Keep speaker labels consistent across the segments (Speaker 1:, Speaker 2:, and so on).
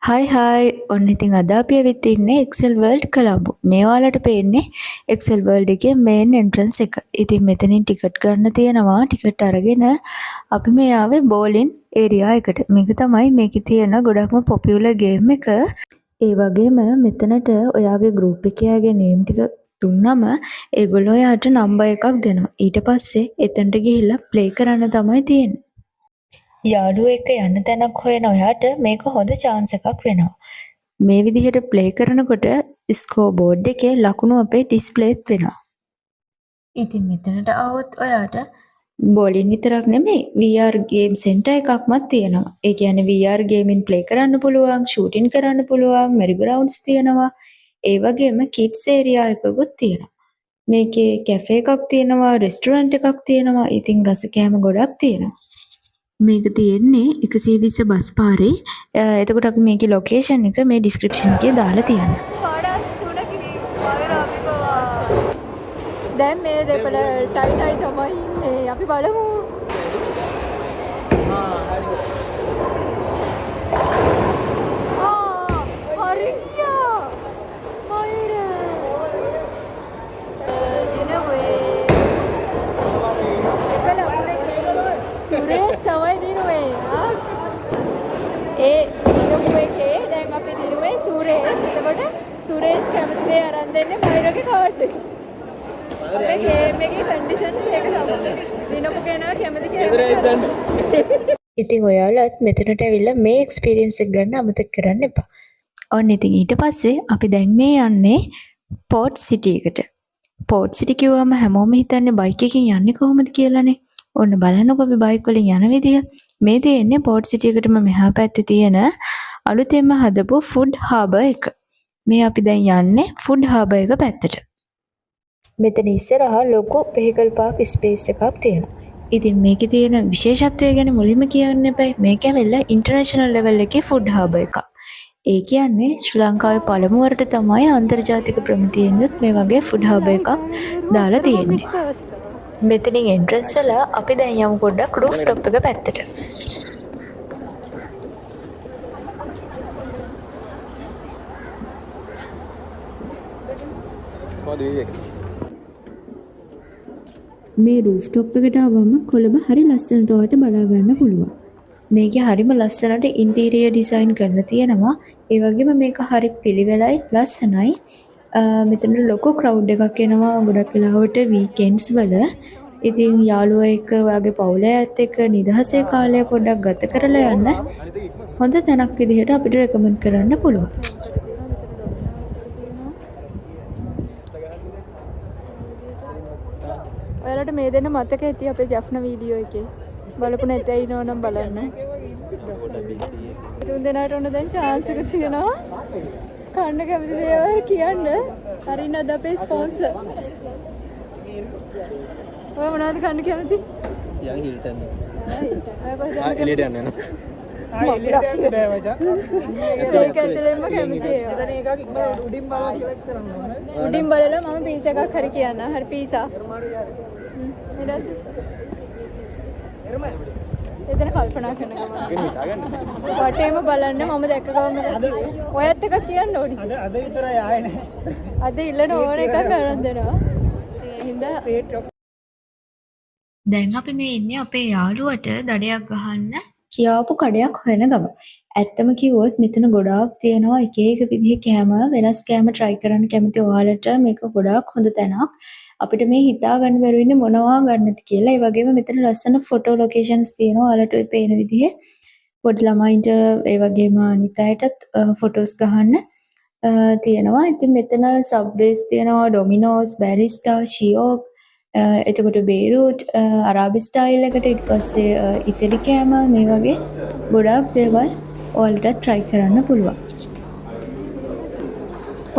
Speaker 1: හයි හයි ඔන්න ඉතින් අද අපි ඇවිත් ඉන්නේ Excel World කොළඹ. මේ ඔයාලට පේන්නේ Excel World එකේ main entrance එක. ඉතින් මෙතනින් ටිකට් ගන්න තියෙනවා. ටිකට් අරගෙන අපි මේ ආවේ bowling area එකට. මේක තමයි මේකේ තියෙන ගොඩක්ම popular game එක. ඒ වගේම මෙතනට ඔයාගේ group එකේ අයගේ name ටික දුන්නම ඒගොල්ලෝ ඔයාට number එකක් දෙනවා. ඊට පස්සේ එතනට ගිහිල්ලා play කරන්න තමයි තියෙන්නේ. යාළුවෝ එක්ක යන්න තැනක් හොයන ඔයාට මේක හොඳ chance එකක් වෙනවා. මේ විදිහට play කරනකොට score board එකේ ලකුණු අපේ display වෙනවා. ඉතින් මෙතනට આવොත් ඔයාට bowling විතරක් නෙමෙයි VR game center එකක්මත් තියෙනවා. ඒ කියන්නේ VR gaming play කරන්න පුළුවන්, shooting කරන්න පුළුවන්, merry grounds තියෙනවා. ඒ වගේම kids area එකකුත් තියෙනවා. මේකේ cafe එකක් තියෙනවා, restaurant එකක් තියෙනවා. ඉතින් රස කෑම ගොඩක් තියෙනවා. මේක තියෙන්නේ 120 බස් පාරේ. එතකොට අපි මේකේ ලොකේෂන් එක මේ ඩිස්ක්‍රිප්ෂන් එකේ දාලා තියන්න.
Speaker 2: දැන් මේ දෙපළ ටයිටයි තමයි ඉන්නේ. අපි බලමු. සුරේෂ් තමයි දිනුවේ. ඒ දිනුව එකේ දැන් අපි දිනුවේ සුරේෂ්. එතකොට සුරේෂ් කැමති දේ අරන් දෙන්නේ මයිරගේ කාඩ් එක. අපේ ගේම් එකේ කන්ඩිෂන්ස් එක තමයි. දිනපු කෙනා කැමති කෙනා.
Speaker 1: ඉතින් ඔයාලත් මෙතනට ඇවිල්ලා මේ එක්ස්පීරියන්ස් එක ගන්න අමතක කරන්න එපා. ඔන්න ඉතින් ඊට පස්සේ අපි දැන් මේ යන්නේ පෝට් සිටි එකට. පෝට් සිටි කිව්වම හැමෝම හිතන්නේ බයික් එකකින් යන්නේ කොහොමද කියලානේ. ඔන්න බලන්නකෝ අපි බයික් වලින් යන විදිය. මේ තියෙන්නේ පෝට් සිටි එකටම මෙහා පැත්තේ තියෙන අලුතෙන්ම හදපු ෆුඩ් හාබර් එක. මේ අපි දැන් යන්නේ ෆුඩ් හාබර් එක පැත්තට. මෙතන ඉස්සරහා ලොකු vehicle park space එකක් තියෙනවා. ඉතින් මේකේ තියෙන විශේෂත්වය ගැන මුලින්ම කියන්න එපා. මේක ඇවිල්ලා ඉන්ටර්නැෂනල් ලෙවල් එකේ ෆුඩ් හාබර් එකක්. ඒ කියන්නේ ශ්‍රී ලංකාවේ පළමු වරට තමයි අන්තර්ජාතික ප්‍රමිතියෙන්ුත් මේ වගේ ෆුඩ් හාබර් එකක් දාලා තියෙන්නේ. මෙතනින් එන්ට්‍රන්ස් වෙලා අපි දැන් යමු පොඩ්ඩක් රූෆ් টොප් එක පැත්තට. මේ රූෆ් টොප් එකට ආවම කොළඹ හරි ලස්සනට ඔයාලට බලා ගන්න පුළුවන්. මේකේ හරිම ලස්සනට ඉන්ටීරියර් ඩිසයින් කරලා තියෙනවා. ඒ වගේම මේක හරි පිළිවෙලයි ලස්සනයි. මෙතන ලොකු ක්‍රවුඩ් එකක් එනවා ගොඩක් වෙලාවට වීකෙන්ඩ්ස් වල. ඉතින් යාළුවෝ එක්ක ඔයාගේ පවුලයත් එක්ක නිදහසේ කාලය පොඩ්ඩක් ගත කරලා යන්න හොඳ තැනක් විදිහට අපිට රෙකමන්ඩ් කරන්න පුළුවන්.
Speaker 2: ඔයාලට මේ දෙන්න මතක ඇති අපේ ජෆ්න වීඩියෝ එකේ. බලපු නැත්නම් ඉන්නවනම් බලන්න. තුන් දෙනාට ඔන්න දැන් chance එක තියෙනවා. කන්න කැමති දේවල් කියන්න. හරින අද අපේ ස්පොන්සර්. ඔය මොනවද කන්න කැමති? යන් හිල්ටන්. එලියට යන්න යනවා. එලියට යන්න බෑ මචං. ඒක ඇතුළෙන්ම කැමති ඒවා. එතන එකක් ඉක්මන උඩින් බලලා select කරන්න ඕනේ. උඩින් බලලා මම පීසා එකක් හරි කියන්න. හරි පීසා. ඊට පස්සේ එතන කල්පනා කරන ගමන් වටේම බලන්න මම දැක්ක ගමන් ඔයත් එකක් කියන්න ඕනි. අද විතරයි ආයේ නැහැ. අද ඉල්ලන ඕන එකක් කරන් දෙනවා. ඒ හින්දා
Speaker 1: දැන් අපි මේ ඉන්නේ අපේ යාළුවට දඩයක් ගහන්න කියාපු කඩයක් හොයන ගම. ඇත්තම කිව්වොත් මෙතන ගොඩාක් තියෙනවා එක එක විදිහේ කෑම වෙනස් කෑම try කරන්න කැමති ඔයාලට මේක ගොඩාක් හොඳ තැනක්. අපිට මේ හිතා ගන්න බැරි වෙන්නේ මොනවා ගන්නද කියලා. ඒ වගේම මෙතන ලස්සන ෆොටෝ ලොකේෂන්ස් තියෙනවා. ඔයාලට ඔය පේන විදිහේ පොඩි ළමයින්ට ඒ වගේම අනිත් අයටත් ෆොටෝස් ගහන්න තියෙනවා. ඉතින් මෙතන සබ්වේස් තියෙනවා, ඩොමිනෝස්, බැරිස්ටා, ෂියෝක්, එතකොට බේරූට්, අරාබි ස්ටයිල් එකට ඊට පස්සේ ඉතාලි කෑම මේ වගේ ගොඩාක් දේවල් ඔයාලට try කරන්න පුළුවන්.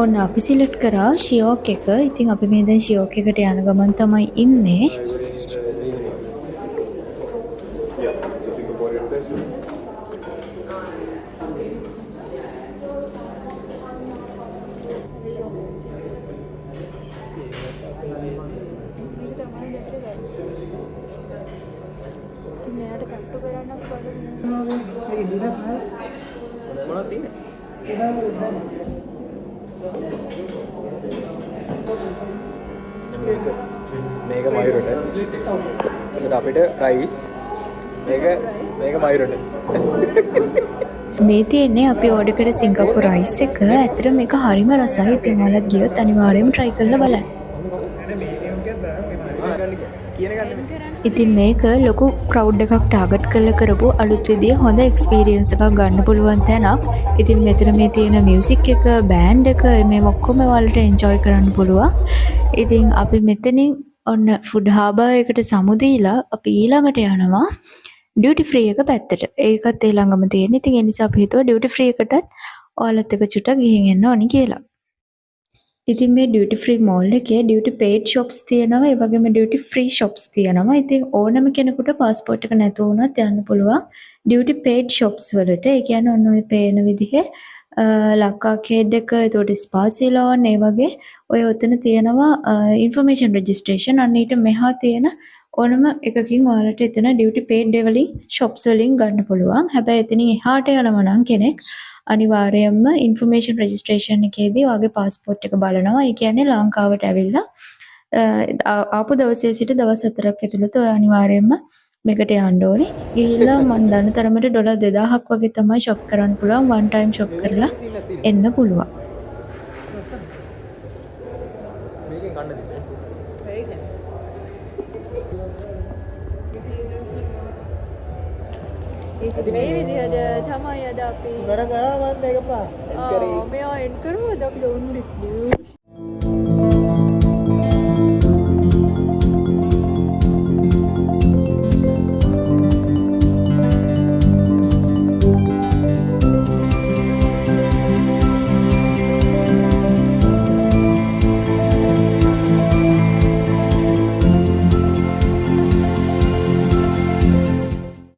Speaker 1: ඔන්න අපි සිලෙක්ට් කරා ෂියෝක් එක. ඉතින් අපි මේ දැන් ෂියෝක් එකට යන ගමන් තමයි ඉන්නේ.
Speaker 2: මෙයාට කට්ටු කරන්න බලන්න.
Speaker 3: මොනවද තියෙන්නේ?
Speaker 2: මේක මයුරට අපිට රයිස් මේක මයුරට
Speaker 1: මේ තියෙන්නේ අපි ඕඩර් කර සිංගප්පූරු රයිස් එක. ඇත්තට මේක හරිම රසයි. ඉතින් ඔයාලත් ගියොත් අනිවාර්යයෙන්ම try කරලා බලන්න. ඉතින් මේක ලොකු ක්‍රවුඩ් එකක් ටාගට් කරලා කරපු අලුත් විදිහේ හොඳ එක්ස්පීරියන්ස් එකක් ගන්න පුළුවන් තැනක්. ඉතින් මෙතන මේ තියෙන මියුසික් එක, බෑන්ඩ් එක මේ ඔක්කොම ඔයාලට එන්ජොයි කරන්න පුළුවන්. ඉතින් අපි මෙතනින් ඔන්න ෆුඩ් හාබර් එකට සමු දීලා අපි ඊළඟට යනවා ඩියුටි ෆ්‍රී එක පැත්තට. ඒකත් ඒ ළඟම තියෙන. ඉතින් ඒ නිසා අපි හිතුවා ඩියුටි ෆ්‍රී එකටත් ඔයාලත් එක්ක චුට්ටක් ගිහින් එන්න ඕනි කියලා. ඉතින් මේ ඩියුටි ෆ්‍රී මෝල් එකේ ඩියුටි පේඩ් shops තියෙනවා. ඒ වගේම ඩියුටි ෆ්‍රී shops තියෙනවා. ඉතින් ඕනම කෙනෙකුට પાස්පෝර්ට් එක නැතුව වුණත් යන්න පුළුවන් ඩියුටි පේඩ් shops වලට. ඒ කියන්නේ ඔන්න ඔය පේන විදිහේ ලක්කාකේඩ් එක, එතකොට ස්පා සැලෝන්, ඒ වගේ ඔය ඔතන තියෙනවා ඉන්ෆර්මේෂන් රෙජිස්ට්‍රේෂන්. අන්න ඊට මෙහා තියෙන ඕනම එකකින් ඔයාලට එතන ඩියුටි පේඩ් වලින් shops වලින් ගන්න පුළුවන්. හැබැයි එතනින් එහාට යනවා නම් කෙනෙක් අනිවාර්යයෙන්ම ඉන්ෆර්මේෂන් රෙජිස්ට්‍රේෂන් එකේදී ඔයාගේ પાස්පෝර්ට් එක බලනවා. ඒ කියන්නේ ලංකාවට ඇවිල්ලා ආපු දවසේ සිට දවස් 4ක් ඇතුළත ඔයා අනිවාර්යයෙන්ම මේකට යන්න ඕනේ. ගිහිල්ලා මම දන්න තරමට ඩොලර් 2000ක් වගේ තමයි ෂොප් කරන්න පුළුවන්. වන් ටයිම් ෂොප් කරලා එන්න පුළුවන්.
Speaker 2: මේකෙන් ගන්න දෙන්නේ.
Speaker 1: ඒක මේ විදිහට තමයි අද අපි
Speaker 2: කරා මන් දෙක පා.
Speaker 1: මෙයා එන් කරමුද අපි ඔන්න